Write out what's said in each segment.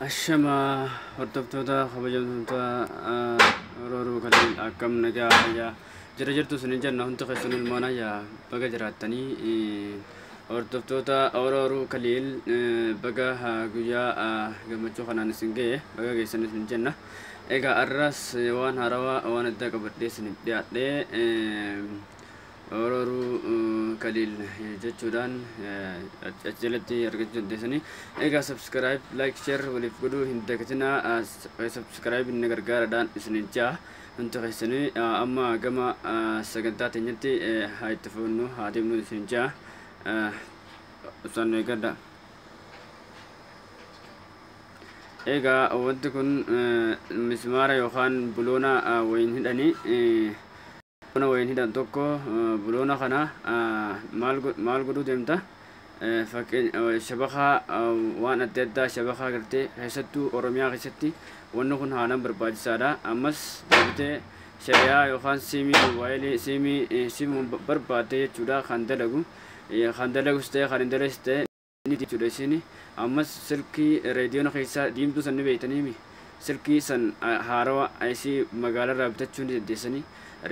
Ashama hordoftoota kabajamtoota rooruu kaliin akkam nagaa fayyaa jira jirtu sinin jenna hundi keessan ilmoona yaa baga jiraatanii hordoftoota rooruu kaliin baga guyyaa gammachuu kanaan isin ga'e baga geessan isin jenna egaa arras waan haarawaa waan addaa qabadhee isin dhiyaadhee rooruu kaliin jechuudhaan jalatti argachuu dandeessanii egaa subscribe like share waliif godhuu hin dagatinaa subscribe inni gargaaraadhaan isinin jaa hundi keessanii amma gama sagantaa teenyatti haa itti fufnu haa deemnu isinin jaa usaan eegadha. Egaa wanti kun mismaara yookaan buloona wayin hidhanii buloona wayin hidhan tokko buloona kana maal godhuu deemta shabakaa waan adda addaa shabakaa gartee keessattuu Oromiyaa keessatti wanni kun haalaan barbaachisaadha. Ammas deebitee shari'aa yookaan siimii mobaayilii siimii barbaadde jechuudha kan dalagus ta'e kan hin dalagus ta'e ni jechuudha isin ammas silkii reediyoon keessaa diimtuu san ni beeytaniimi silkii san haarawaa isii magaalarraa bitachuu ni dandeessanii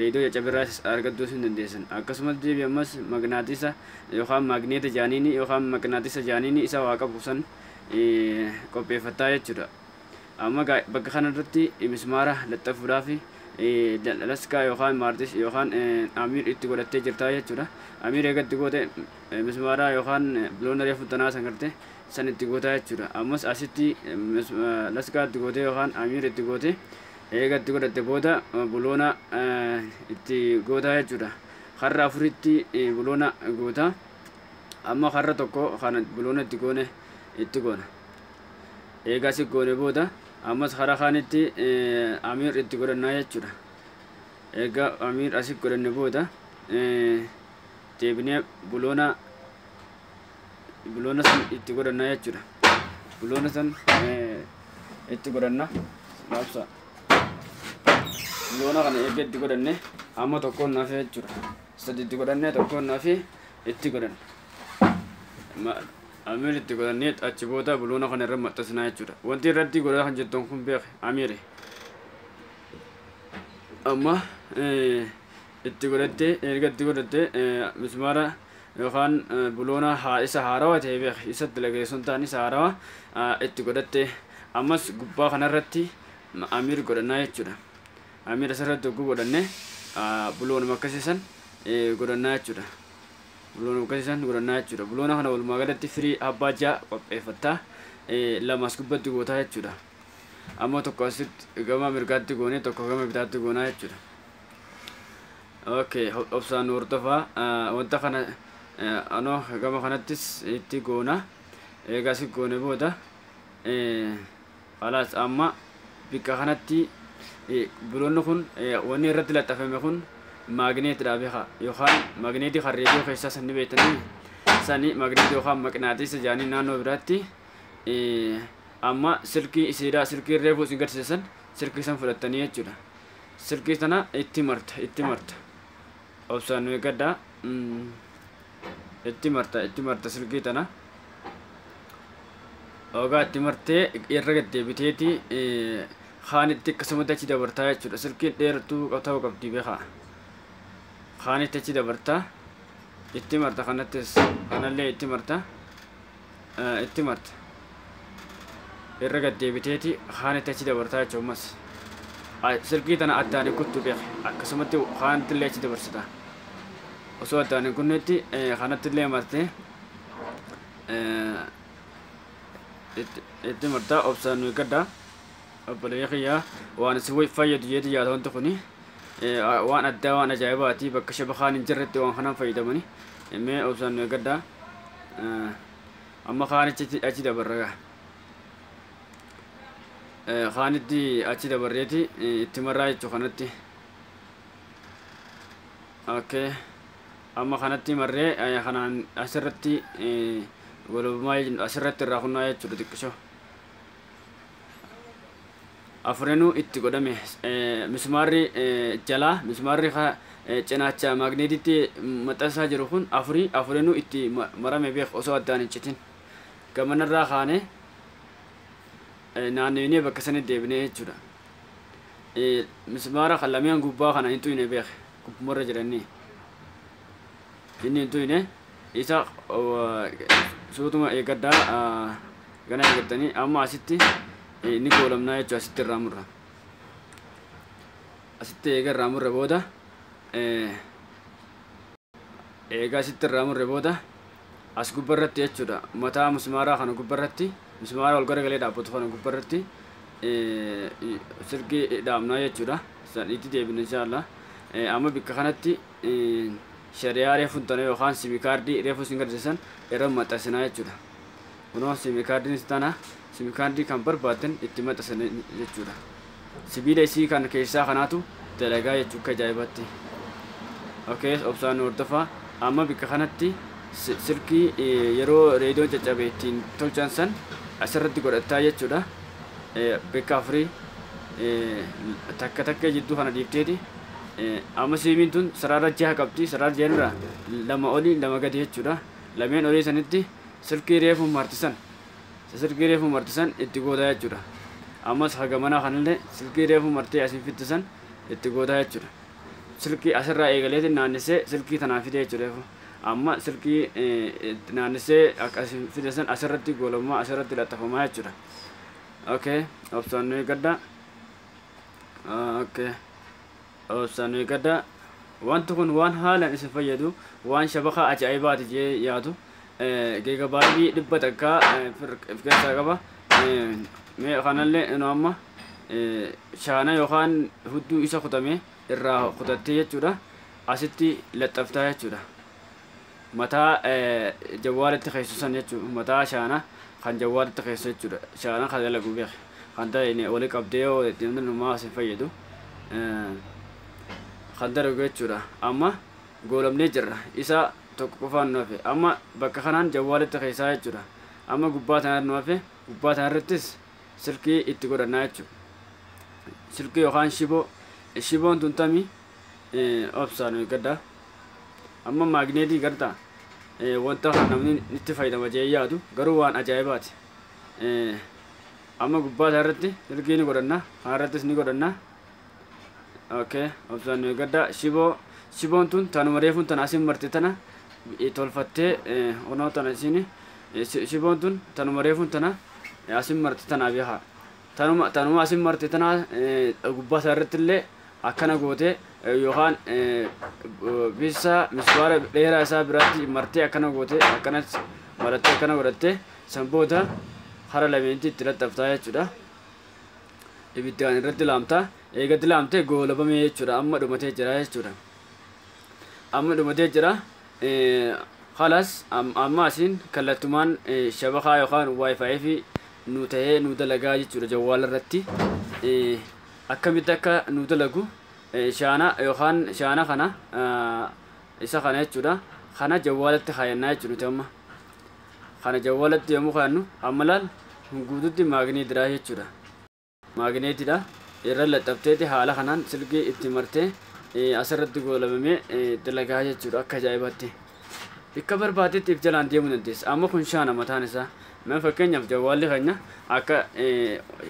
reediyoo caccabirraa argachuu hin dandeessan akkasumas deebi ammas magnaatisa yookaan magneeta jaaniini yookaan magnaatisa jaaniini isa waa qabu san qopheeffattaa jechuudha. Amma bakka kanarratti mismaara laxxafuudhaaf laskaa yookaan maartis yookaan amiir itti godhattee jirtaa jechuudha. Amiir eegatti goote mismaara yookaan biloona reefu tanaa san garte san itti gootaa jechuudha. Ammas asitti laskaa itti goote yookaan amiir itti goote eegatti godhatte booda buloona itti gootaa jechuudha. Har'a afuritti buloona goota. Amma har'a tokko kana buloona itti goona. Eegaa si goone booda ammas hara kaanitti amiir itti godhannaa jechuudha. Egaa amiir asii godhanne booda deebinee buloona san itti godhannaa jechuudha. Buloona san itti godhanna laabsa. Buloona kana eega itti godhanne amma tokkoon naafee jechuudha. Sadi itti godhannee tokkoon naafee itti godhanna. Amiir itti godhannee achi booda buloona kana irra maxxansinaa jechuudha. Wanti irratti godhaa kan jettoon kun beeke amiire. Amma itti godhattee erga itti godhattee mismaara yookaan buloona isa haarawaa ta'e beeke isatti lageessuun ta'an isa haarawaa itti godhattee ammas gubbaa kanarratti amiir godhannaa jechuudha. Amiir asirratti hogguu godhannee buloonuma akkasiisan godhannaa jechuudha. Buloona akkasiisan godhannaa jechuudha. Buloona kana walumaa galatti firii abbaa ja'a qopheeffattaa lamas gubbatti gootaa jechuudha. Amma tokko asitti gama mirgaatti goonee tokko gama bitaatti goonaa jechuudha. Okay, obsaan hordofaa wanta kana anoo gama kanattis itti goona. Eegaa si goone booda alaas amma bikka kanatti buloonni kun wanni irratti laxxafame kun magneetidha beeka yookaan magneetii kan reediyoo keessaa sanni beektanii sani magneetii yookaan maqnaatisa jaanii naannoo biraatti amma silkii isiidhaa silkii reefuu isin garsiisan silkii san fudhattanii jechuudha. Silkii sana itti marta obsaan nu eeggadhaa itti marta silkii tana ogaa itti martee irra gaddeebiteeti kaanitti akkasumatti achi dabartaa jechuudha. Silkiin dheertuu ta'uu qabdi beekaa. Kaanitti achi dabartaa itti marta kanattis kanallee itti marta irra gaddeebiteeti kaanitti achi dabartaa jechuumas silkii tana addaan kuttu beeke akkasumatti kaanittillee achi dabarsita osoo addaan kunnetti kanattillee martee itti martaa obsaan nuyi gaddaa obboleeyya kiyyaa waan isin fayyadu jeeti yaada wanti kuni waan addaa waan ajaa'ibaati bakka shabakaan hin jirretti waan kanaan fayyadamanii mee obsaan nuyi gaddaa amma kaanichi achi dabarra kaanitti achi dabarreeti itti marraa jechuu kanatti okay amma kanatti marree kanaan asirratti walumaa asirratti irraa kunnaa jechuudha xiqqisho afurenu itti godhame mismaarri jalaa mismaarri cinaacha magneetitti maxxansaa jiru kun afurenu itti marame beek osoo addaan hin citin gamanarraa kaane naannoo bakka sanitti deebinee jechuudha. Mismaara kan lameen gubbaa kana hin tuyne beek gubbumarra jedhanii inni hin tuyne isa suutuma eeggaddaa gana eeggattanii amma asitti ni goolamnaa jechuudha. Asitti irraa murra asitti eega irraa murre booda eega asitti irraa murre booda as gubbarratti jechuudha. Mataa mismaaraa kana gubbarratti mismaara ol garagalee dhaabbatu kana gubbarratti silkii dhaabnaa jechuudha. Sanitti deebina inshallah. Amma bakka kanatti shariyaa reefu tana yookaan simikaardii reefu isin garsiisan irra maxxansinaa jechuudha. Kunoo simikaardiin tana simikaardii kan barbaadan itti maxxansan jechuudha. Sibiila isii kan keessaa kanaatu dalagaa jechuudha akka ajaa'ibatti. Okay, obsaan hordofaa. Amma bakka kanatti silkii yeroo reediyoon caccabe ittiin tolchan san asirratti godhataa jechuudha. Bakka afurii takka takka jidduu kana dhiifteeti. Amma siimiin tun sarara jaha qabdi. Sarara jahanirraa lama olii lama gadi jechuudha. Lameen olii sanitti silkii reefu martisan itti goodaa jechuudha. Ammas haga manaa kanallee silkii reefu martee asiin fittisan itti goodaa jechuudha. Silkii asirraa eegaleeti naannisee silkii tanaa fide jechuudha. Amma silkii naannisee akkasiin fidesan asirratti goolamaa asirratti laxafamaa jechuudha. Okay, obsaan gadda. Okay. Obsaan gadda. Wanti kun waan haalaan isin fayyadu waan shabakaa ajaa'ibaati jee yaadu. Gigaabaayitii 100 takka keessaa qaba. Mee kanallee ino amma shaana yookaan hudduu isa kutame irraa kutattee jechuudha. Asitti laxxaftaa jechuudha. Mataa jawwaalitti keessusan jechuudha. Mataa shaana kan jawwaalitti keessu jechuudha. Shaana kan dalagu beek. Kan ta'e wali qabdee yoo ittiin numaa isin fayyadu. Kan dalagu jechuudha. Amma goolamnee jirra. Isa tokko qofaan nuufe. Amma bakka kanaan jawwaalitti keessaa jechuudha. Amma gubbaa tanarra nuufe. Gubbaa tanarrattis silkii itti godhannaa jechuudha. Silkii yookaan shiboon tun tamii obsaan gadda. Amma maagneetii gartaa wanta kan namni itti fayyadama jee yaadu garuu waan ajaa'ibaati. Amma gubbaa tanarratti silkii ni godhanna. Kanarrattis ni godhanna. Okay, obsaan gadda. Shiboon tun tanuma reefuun tana asin marti tana tolfattee onoo tana isin shiboon tun tanuma reefuun tana asin marti tana beekaa. Tanuma asin marti tana gubbaa tanarratti illee akkana gootee yookaan bisa miswaara dheeraa isaa biraatti martee akkana gootee akkanas marattee akkana godhattee san booda hara lameenitti itti laxxaftaa jechuudha. Ibiddaan irratti laamtaa. Eegatti laamtee goolabamee jechuudha. Amma dhumatee jira jechuudha. Amma dhumatee jira. Halas amma asiin kallattumaan shabakaa yookaan wifi fi nu ta'ee nu dalagaa jechuudha jawwaala irratti. Akkamitti akka nu dalagu shaana yookaan shaana kana isa kana jechuudha. Kana jawwaalatti kaayannaa jechuudha amma. Kana jawwaalatti yommuu kaayannu amma laal guututti maagneetidha jechuudha. Maagneetidha. Irra laxxafteeti haala kanaan silkii itti martee asirratti goolamamee dalagaa jechuudha akka ajaa'ibaatti. Bakka barbaadetti if jalaan deemuu dandeessa. Amma kun shaana mataan isaa. Mee fakkeenyaaf jawwaalli keenya akka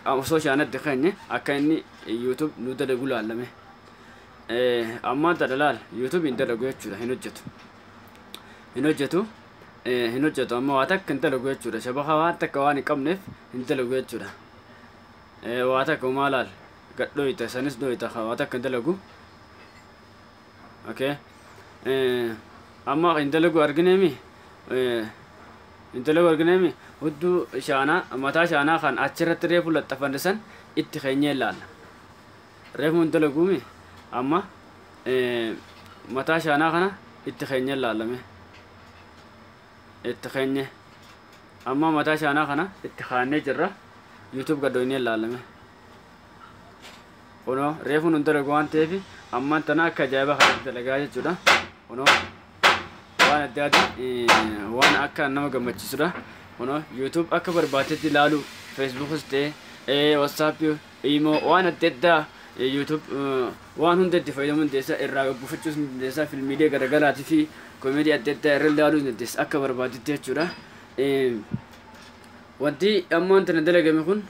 osoo shaanatti keenya akka inni YouTube nu dalagu laallame. Amma dalaal YouTube hin dalagu jechuudha hin hojjetu. Hin hojjetu amma waa takka hin dalagu jechuudha. Shabakaa waan takka waan hin qabneef hin dalagu jechuudha. Waa takka maalaal gadhooyita sanis dhooyita waa takka hin dalagu. Okay. Amma hin dalagu argineemi hudduu shaanaa mataa shaanaa kan achirratti reefu laxxafanne san itti keenyee ilaalla. Reefu hin dalaguumi amma mataa shaanaa kana itti keenyee ilaallame. Itti keenyee amma mataa shaanaa kana itti kaannee jirra. YouTube gadhooynee ilaallame. Kunoo reefu hin dalagu waan ta'eef amma tana akka ajaa'iba kanatti dalagaa jechuudha. Kunoo waan adda addaa waan akka nama gammachiisudha. Kunoo YouTube akka barbaadetti ilaalu Facebookis ta'e WhatsApp Imo waan adda addaa YouTube waan hunda itti fayyadamuu dandeessa irraa gabbuufachuus dandeessa filmiilee garaagaraatii fi koomedii adda addaa irra ilaaluu dandeessa akka barbaadetti jechuudha. Wanti ammaan tana dalagame kun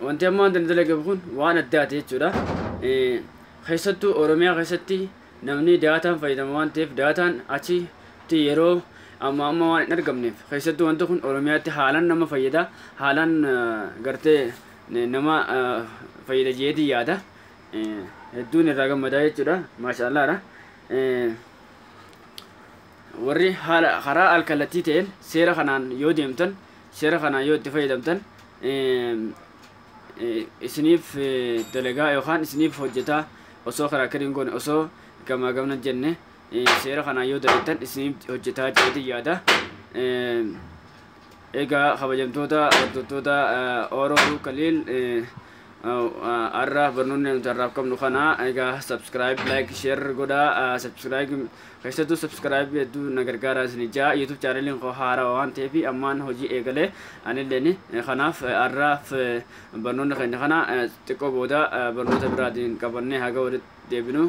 wanti ammaan daldalaga kun waan addaati jechuudha. Keessattuu Oromiyaa keessatti namni daataan fayyadama waan ta'eef daataan achitti yeroo amma waan hin argamneef keessattuu wanti kun Oromiyaatti haalaan nama fayyada haalaan gartee nama fayyada jeetii yaada hedduun irraa gammadaa jechuudha maashaallaadha. Warri karaa alkallattii ta'een seera kanaan yoo deemtan seera kanaan yoo itti fayyadamtan isiniif dalagaa yookaan isiniif hojjetaa osoo karaa kiriin goone osoo gamaa gamna jenne seera kanaan yoo dalagdan isiniif hojjetaa jeetii yaada. Egaa kabajamtoota hordoftoota Oromoo Kaliil arra barnoonni nuti arraaf qabnu kana egaa subscribe like share godhaa subscribe keessattuu subscribe hedduu na gargaara isin jaa YouTube channelin koo haaraa waan ta'eef ammaan hojii eegalee anilleen kanaaf arraaf barnoonni keenya kana xiqqoo booda barnoota biraatiin qabannee haga walitti deebinu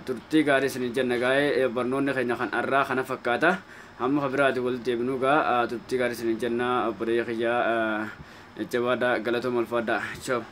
turtii gaarii isin jenna gaa'ee barnoonni keenya kan arraa kana fakkaata amma biraatiin walitti deebinu gaa turtii gaarii isin jenna obboleeyya kiyyaa jabaadha galatooma ulfaadha ciao.